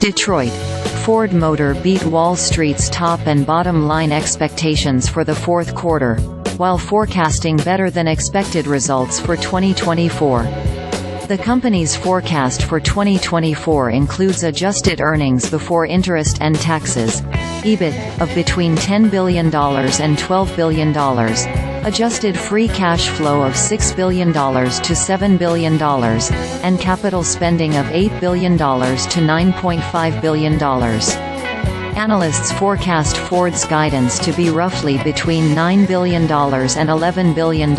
Detroit. Ford Motor beat Wall Street's top and bottom line expectations for the fourth quarter, while forecasting better than expected results for 2024. The company's forecast for 2024 includes adjusted earnings before interest and taxes (EBIT) of between $10 billion and $12 billion, adjusted free cash flow of $6 billion to $7 billion, and capital spending of $8 billion to $9.5 billion. Analysts forecast Ford's guidance to be roughly between $9 billion and $11 billion,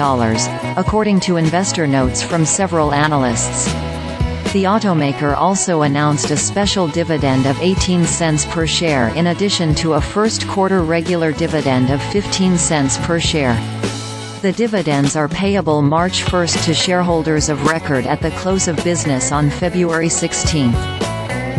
according to investor notes from several analysts. The automaker also announced a special dividend of 18 cents per share in addition to a first-quarter regular dividend of 15 cents per share. The dividends are payable March 1 to shareholders of record at the close of business on February 16.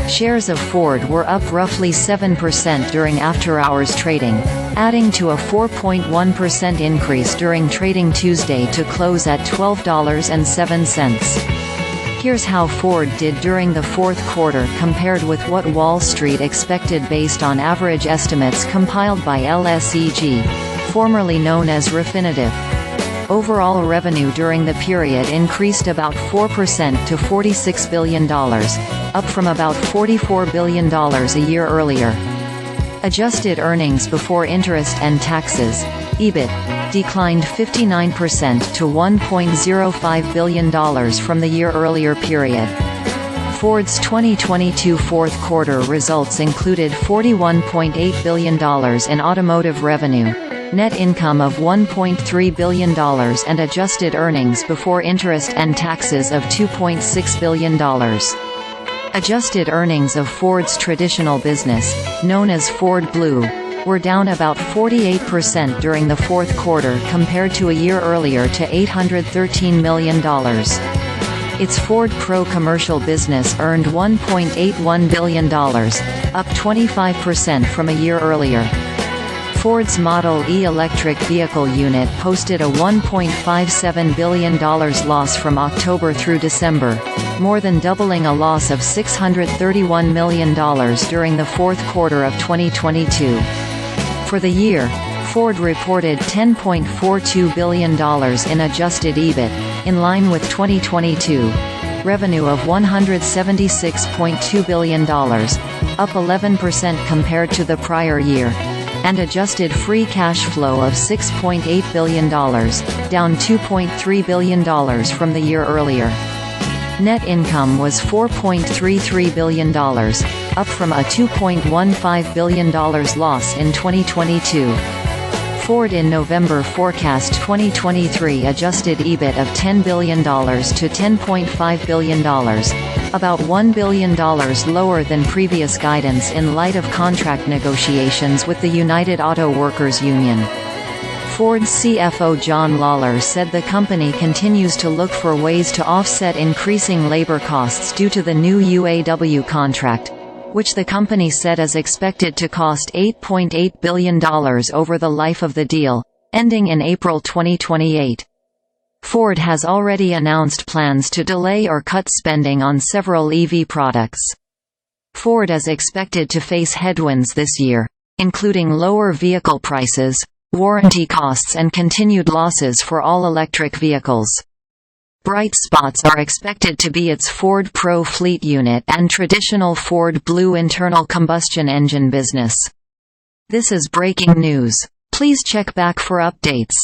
Shares of Ford were up roughly 7% during after-hours trading, adding to a 4.1% increase during trading Tuesday to close at $12.07. Here's how Ford did during the fourth quarter compared with what Wall Street expected based on average estimates compiled by LSEG, formerly known as Refinitiv. Overall revenue during the period increased about 4% to $46 billion, up from about $44 billion a year earlier. Adjusted earnings before interest and taxes, EBIT, declined 59% to $1.05 billion from the year earlier period. Ford's 2022 fourth quarter results included $41.8 billion in automotive revenue, net income of $1.3 billion and adjusted earnings before interest and taxes of $2.6 billion. Adjusted earnings of Ford's traditional business, known as Ford Blue, were down about 48% during the fourth quarter compared to a year earlier to $813 million. Its Ford Pro commercial business earned $1.81 billion, up 25% from a year earlier. Ford's Model E electric vehicle unit posted a $1.57 billion loss from October through December, more than doubling a loss of $631 million during the fourth quarter of 2022. For the year, Ford reported $10.42 billion in adjusted EBIT, in line with 2022, revenue of $176.2 billion, up 11% compared to the prior year, and adjusted free cash flow of $6.8 billion, down $2.3 billion from the year earlier. Net income was $4.33 billion, up from a $2.15 billion loss in 2022. Ford in November forecast 2023 adjusted EBIT of $10 billion to $10.5 billion, about $1 billion lower than previous guidance in light of contract negotiations with the United Auto Workers Union. Ford's CFO John Lawler said the company continues to look for ways to offset increasing labor costs due to the new UAW contract, which the company said is expected to cost $8.8 billion over the life of the deal, ending in April 2028. Ford has already announced plans to delay or cut spending on several EV products. Ford is expected to face headwinds this year, including lower vehicle prices, warranty costs and continued losses for all-electric vehicles. Bright spots are expected to be its Ford Pro fleet unit and traditional Ford Blue internal combustion engine business. This is breaking news. Please check back for updates.